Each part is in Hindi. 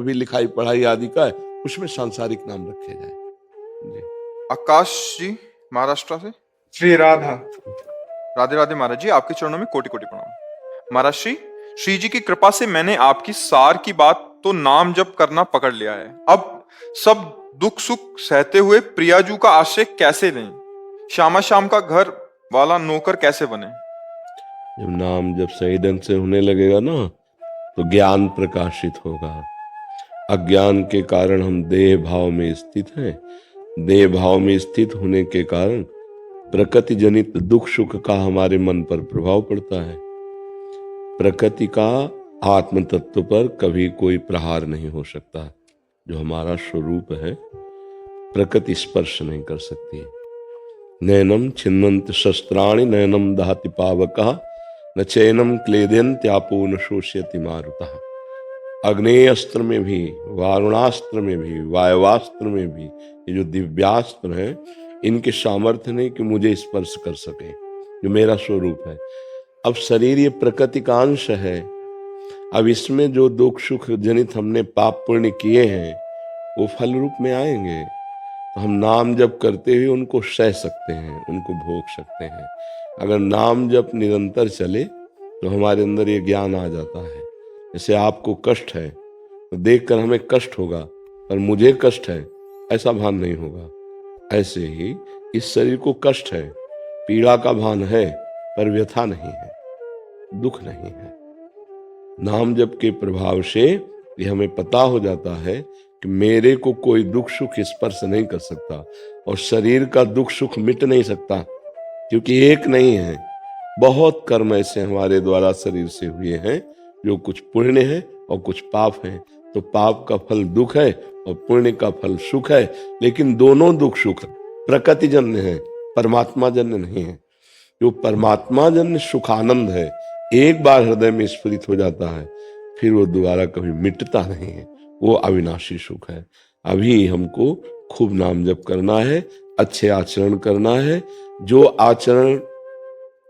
भी लिखाई पढ़ाई आदि का है, उसमें सांसारिक नाम रखे जाए जी। आकाश जी महाराष्ट्र से। श्री राधा। राधे राधे महाराज जी, आपके चरणों में कोटि कोटि प्रणाम। महाराज श्री जी की कृपा से मैंने आपकी सार की बात तो नाम जप करना पकड़ लिया है। अब सब दुख सुख सहते हुए प्रियाजू का आश्रय कैसे लें? श्यामा श्याम का घर वाला नौकर कैसे बने? जब नाम जब सही ढंग से होने लगेगा ना, तो ज्ञान प्रकाशित होगा। अज्ञान के कारण हम देह भाव में स्थित हैं। देह भाव में स्थित होने के कारण प्रकृति जनित दुख सुख का हमारे मन पर प्रभाव पड़ता है। प्रकृति का आत्म तत्व पर कभी कोई प्रहार नहीं हो सकता। जो हमारा स्वरूप है, प्रकृति स्पर्श नहीं कर सकती। नैनम छिन्नन्त शस्त्राणि नैनम दहति पावकः न चैनम क्लेदयन्त्यापो न शोषयति मारुतः। अग्नेय अस्त्र में भी, वारुणास्त्र में भी, वायवास्त्र में भी, ये जो दिव्यास्त्र हैं, इनके सामर्थ्य नहीं कि मुझे स्पर्श कर सके, जो मेरा स्वरूप है। अब शरीर ये प्रकृति का अंश है। अब इसमें जो दुख सुख जनित हमने पाप पुण्य किए हैं, वो फल रूप में आएंगे। तो हम नाम जप करते हुए उनको सह सकते हैं, उनको भोग सकते हैं। अगर नाम जप निरंतर चले तो हमारे अंदर ये ज्ञान आ जाता है। जैसे आपको कष्ट है तो देखकर हमें कष्ट होगा, पर मुझे कष्ट है ऐसा भान नहीं होगा। ऐसे ही इस शरीर को कष्ट है, पीड़ा का भान है, पर व्यथा नहीं है, दुख नहीं है। नाम जप के प्रभाव से ये हमें पता हो जाता है कि मेरे को कोई दुख सुख स्पर्श नहीं कर सकता, और शरीर का दुख सुख मिट नहीं सकता, क्योंकि एक नहीं है। बहुत कर्म ऐसे हमारे द्वारा शरीर से हुए हैं, जो कुछ पुण्य है और कुछ पाप है। तो पाप का फल दुख है और पुण्य का फल सुख है, लेकिन दोनों दुख सुख प्रकृति जन्य है, परमात्मा जन्य नहीं है। जो परमात्मा जन्य सुखानंद है, एक बार हृदय में स्फुरित हो जाता है, फिर वो दोबारा कभी मिटता नहीं है। वो अविनाशी सुख है। अभी हमको खूब नाम जप करना है, अच्छे आचरण करना है। जो आचरण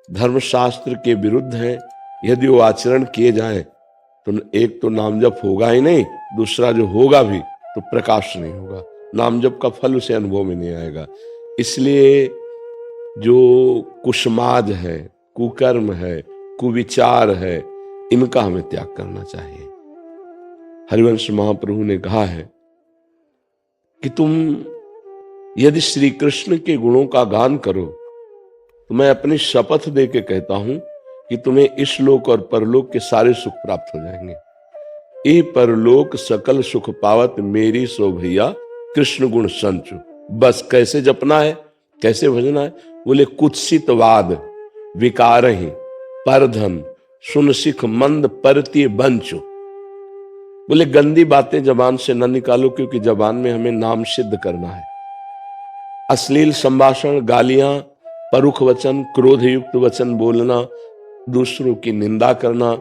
धर्मशास्त्र के विरुद्ध है, यदि वो आचरण किए जाए तो एक तो नाम जप होगा ही नहीं, दूसरा जो होगा भी तो प्रकाश नहीं होगा। नाम जप का फल उसे अनुभव में नहीं आएगा। इसलिए जो कुसमाज है, कुकर्म है, कुविचार है, इनका हमें त्याग करना चाहिए। हरिवंश महाप्रभु ने कहा है कि तुम यदि श्री कृष्ण के गुणों का गान करो तो मैं अपनी शपथ दे के कहता हूं कि तुम्हें इस लोक और परलोक के सारे सुख प्राप्त हो जाएंगे। ए परलोक सकल सुख पावत मेरी सो भैया कृष्ण गुण संचु। बस कैसे जपना है, कैसे भजना है? बोले कुत्सितवाद विकार ही परधन सुन सिख मंद परती बंचु। बोले गंदी बातें जबान से न निकालो, क्योंकि जबान में हमें नाम सिद्ध करना है। अश्लील संभाषण, गालियां, परुख वचन, क्रोध युक्त वचन बोलना, दूसरों की निंदा करना,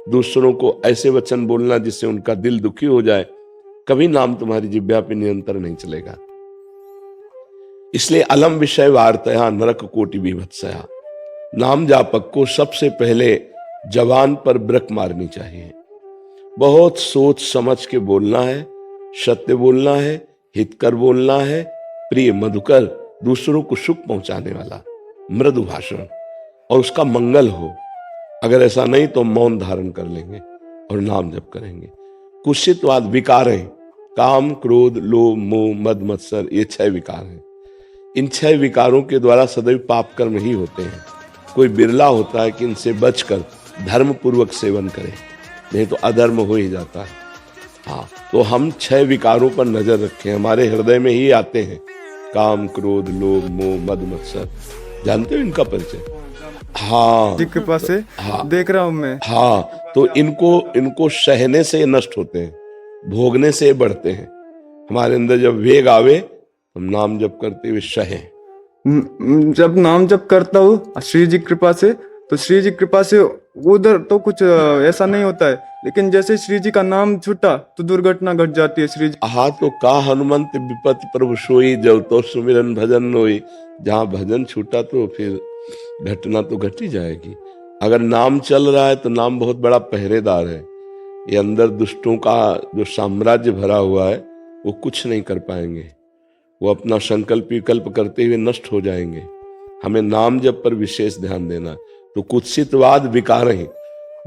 दूसरों को ऐसे वचन बोलना जिससे उनका दिल दुखी हो जाए, कभी नाम तुम्हारी जिह्वा पे निरंतर नहीं चलेगा। इसलिए अलम विषय वार्तया नरक कोटि विभत्सया। नाम जापक को सबसे पहले जबान पर ब्रक मारनी चाहिए। बहुत सोच समझ के बोलना है, सत्य बोलना है, हितकर बोलना है, प्रिय मधुकर, दूसरों को सुख पहुंचाने वाला मृदु भाषण, और उसका मंगल हो। अगर ऐसा नहीं तो मौन धारण कर लेंगे और नाम जप करेंगे। कुत्सितवाद विकार है, काम क्रोध लोभ मोह मद मत्सर, ये 6 विकार हैं। इन 6 विकारों के द्वारा सदैव पाप कर्म ही होते हैं। कोई बिरला होता है कि इनसे बचकर धर्म पूर्वक सेवन करे, नहीं तो अधर्म हो ही जाता है। हाँ, तो हम 6 विकारों पर नजर रखें। हमारे हृदय में ही आते हैं काम क्रोध लोभ मोह मद मत्सर। जानते हो इनका परिचय? हाँ, जी कृपा से हाँ, देख रहा हूं मैं। हाँ, तो इनको सहने से नष्ट होते हैं, भोगने से बढ़ते हैं। हमारे अंदर जब वेग आवे, हम नाम जप करते हुए सहें। जब नाम जप करता हूँ श्री जी कृपा से, तो श्री जी कृपा से उधर तो कुछ ऐसा नहीं होता है, लेकिन जैसे श्री जी का नाम छूटा तो दुर्घटना घट जाती है। श्री जी हाँ, तो का हनुमंत विपत्ति प्रभु सोई, जब तो सुमिरन भजन होई। जहाँ भजन छूटा तो फिर घटना तो घट ही जाएगी। अगर नाम चल रहा है तो नाम बहुत बड़ा पहरेदार है। ये अंदर दुष्टों का जो साम्राज्य भरा हुआ है वो कुछ नहीं कर पाएंगे, वो अपना संकल्प विकल्प करते हुए नष्ट हो जाएंगे। हमें नाम जप पर विशेष ध्यान देना। तो कुत्सितवाद विकार है,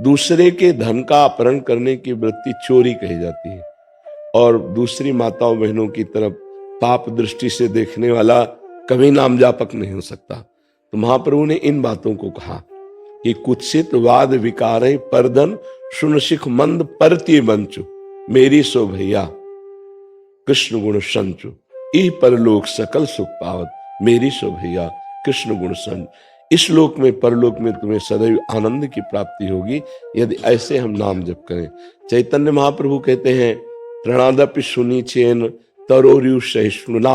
दूसरे के धन का अपहरण करने की वृत्ति चोरी कही जाती है, और दूसरी माताओं बहनों की तरफ पाप दृष्टि से देखने वाला कभी नाम जापक नहीं हो सकता। तो महाप्रभु ने इन बातों को कहा कि कुत्सितवाद विकार है परधन सुन सिख मंद परती बंचु मेरी सो भैया कृष्ण गुण संचु ई परलोक सकल सुख पावत मेरी सो भैया कृष्ण गुण संच। इस लोक में परलोक में तुम्हें सदैव आनंद की प्राप्ति होगी यदि ऐसे हम नाम जप करें। चैतन्य महाप्रभु कहते हैं प्रणादपि सुनी चेन तरोरु सहिष्णुना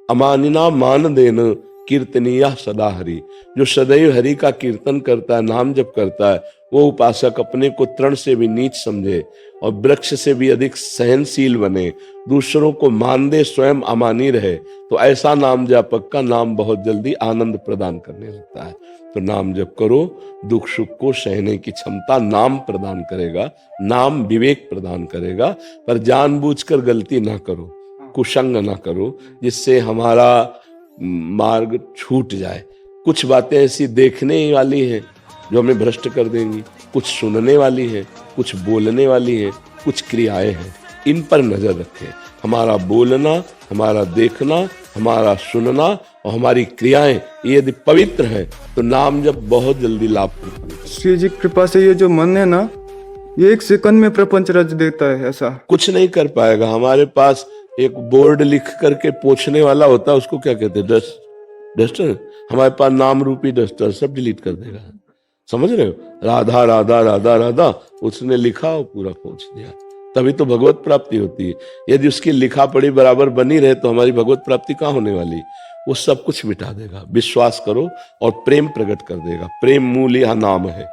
अमानिना मान देन कीर्तनीय सदा हरि। जो सदैव हरि का कीर्तन करता है, नाम जप करता है, वो उपासक अपने को तृण से भी नीच समझे और वृक्ष से भी अधिक सहनशील बने, दूसरों को मान दे, स्वयं अमानी रहे, तो ऐसा नाम जापक का नाम बहुत जल्दी आनंद प्रदान करने लगता है। तो नाम जप करो, दुख सुख को सहने की क्षमता नाम प्रदान करेगा, नाम विवेक प्रदान करेगा। पर जानबूझकर गलती ना करो, कुसंग ना करो जिससे हमारा मार्ग छूट जाए। कुछ बातें ऐसी देखने वाली हैं जो हमें भ्रष्ट कर देंगी, कुछ सुनने वाली है, कुछ बोलने वाली है, कुछ क्रियाएं हैं, इन पर नजर रखें। हमारा बोलना, हमारा देखना, हमारा सुनना और हमारी क्रियाएं ये यदि पवित्र हैं तो नाम जब बहुत जल्दी लाभ करते हैं। श्री जी की कृपा से ये जो मन है ना, ये एक सेकंड में प्रपंच रच देता है। ऐसा कुछ नहीं कर पाएगा। हमारे पास एक बोर्ड लिख करके पोंछने वाला होता है, उसको क्या कहते हैं? डस्टर। हमारे पास नाम रूपी डस्टर सब डिलीट कर देगा। समझ रहे हो? राधा राधा राधा राधा उसने लिखा और पूरा पोंछ दिया, तभी तो भगवत प्राप्ति होती है। यदि उसकी लिखा पढ़ी बराबर बनी रहे तो हमारी भगवत प्राप्ति कहाँ होने वाली? वो सब कुछ मिटा देगा। विश्वास करो और प्रेम प्रकट कर देगा। प्रेम मूल यह नाम है,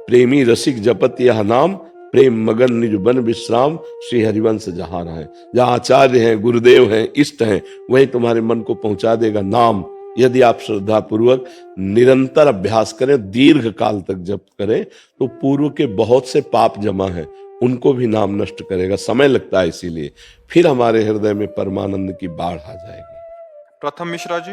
प्रेमी रसिक जपत यह नाम, प्रेम मगन निज बन विश्राम, श्री हरिवंश जहाँ है। जहाँ आचार्य हैं, गुरुदेव हैं, इष्ट हैं, वही तुम्हारे मन को पहुंचा देगा नाम। यदि आप श्रद्धा पूर्वक निरंतर अभ्यास करें, दीर्घ काल तक जप करें, तो पूर्व के बहुत से पाप जमा हैं, उनको भी नाम नष्ट करेगा। समय लगता है, इसीलिए फिर हमारे हृदय में परमानंद की बाढ़ आ जाएगी। प्रथम मिश्रा जी।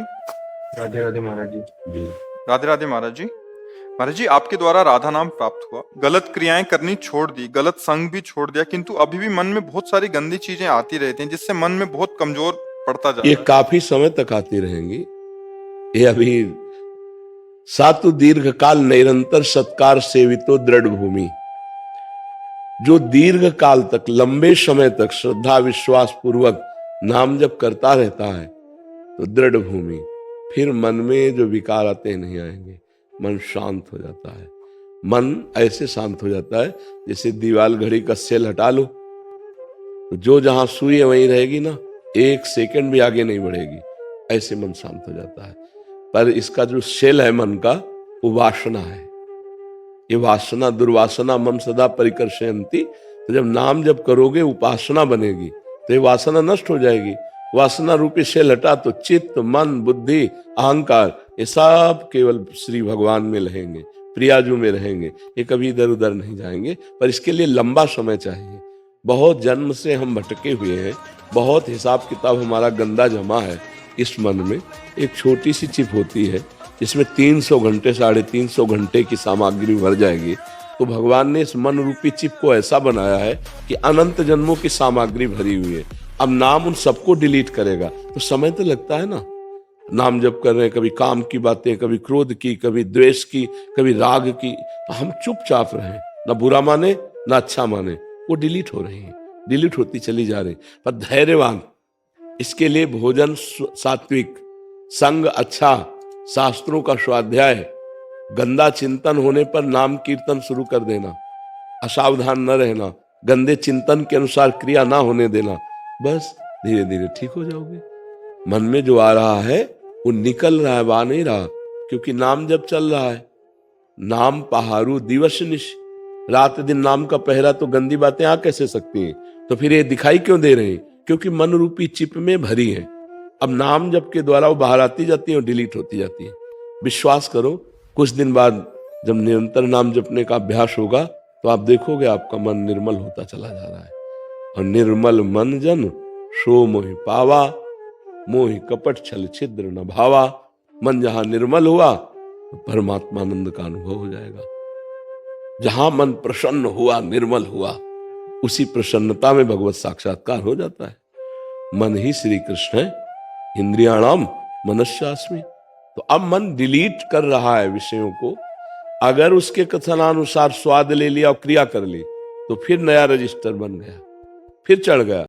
राधे राधे महाराज जी। राधे राधे महाराज जी। महाराज जी, आपके द्वारा राधा नाम प्राप्त हुआ, गलत क्रियाएं करनी छोड़ दी, गलत संग भी छोड़ दिया, किंतु अभी भी मन में बहुत सारी गंदी चीजें आती रहती हैं, जिससे मन में बहुत कमजोर पड़ता जा रहा है। ये काफी समय तक आती रहेंगी। ये अभी सातु दीर्घ काल निरंतर सत्कार सेवितो दृढ़ भूमि, जो दीर्घ काल तक, लंबे समय तक श्रद्धा विश्वास पूर्वक नाम जप करता रहता है तो दृढ़ भूमि, फिर मन में जो विकार आते हैं नहीं आएंगे। मन शांत हो जाता है। मन ऐसे शांत हो जाता है जैसे दीवाल घड़ी का सेल हटा लो तो जो जहां सुई है वहीं रहेगी ना, एक सेकंड भी आगे नहीं बढ़ेगी। ऐसे मन शांत हो जाता है। पर इसका जो सेल है मन का, वो वासना है। ये वासना दुर्वासना मम सदा परिकर्षयन्ति। तो जब नाम जब करोगे उपासना बनेगी तो ये वासना नष्ट हो जाएगी। वासना रूपी सेल हटा तो चित्त, मन, बुद्धि, अहंकार ये सब केवल श्री भगवान में रहेंगे, प्रियाजू में रहेंगे। ये कभी इधर उधर नहीं जाएंगे। पर इसके लिए लंबा समय चाहिए। बहुत जन्म से हम भटके हुए हैं, बहुत हिसाब किताब हमारा गंदा जमा है इस मन में। एक छोटी सी चिप होती है जिसमें 300 घंटे 350 घंटे की सामग्री भर जाएगी। तो भगवान ने इस मन रूपी चिप को ऐसा बनाया है कि अनंत जन्मों की सामग्री भरी हुई है। अब नाम उन सबको डिलीट करेगा तो समय तो लगता है ना। नाम जप कर रहे हैं, कभी काम की बातें, कभी क्रोध की, कभी द्वेष की, कभी राग की, तो हम चुपचाप रहे, ना बुरा माने ना अच्छा माने, वो डिलीट हो रही है, डिलीट होती चली जा रही। पर धैर्यवान, इसके लिए भोजन सात्विक, संग अच्छा, शास्त्रों का स्वाध्याय, गंदा चिंतन होने पर नाम कीर्तन शुरू कर देना, असावधान न रहना, गंदे चिंतन के अनुसार क्रिया ना होने देना, बस धीरे धीरे ठीक हो जाओगे। मन में जो आ रहा है वो निकल रहा है, वहां नहीं रहा, क्योंकि नाम जब चल रहा है। नाम पहारू दिवस निश, रात दिन नाम का पहरा, तो गंदी बातें आ कैसे सकती हैं? तो फिर ये दिखाई क्यों दे रही? क्योंकि मन रूपी चिप में भरी है। अब नाम जप के द्वारा वो बाहर आती जाती है और डिलीट होती जाती है। विश्वास करो, कुछ दिन बाद जब निरंतर नाम जपने का अभ्यास होगा तो आप देखोगे आपका मन निर्मल होता चला जा रहा है। और निर्मल मन जन सो मोहि पावा, मोहि कपट छल छिद्र न भावा। मन जहां निर्मल हुआ तो परमात्मानंद का अनुभव हो जाएगा। जहां मन प्रसन्न हुआ, निर्मल हुआ, उसी प्रसन्नता में भगवत साक्षात्कार हो जाता है। मन ही श्री कृष्ण है, इंद्रियाणाम मनस्यास्मि। तो अब मन डिलीट कर रहा है विषयों को। अगर उसके कथनानुसार स्वाद ले लिया और क्रिया कर ली तो फिर नया रजिस्टर बन गया, फिर चढ़ गया।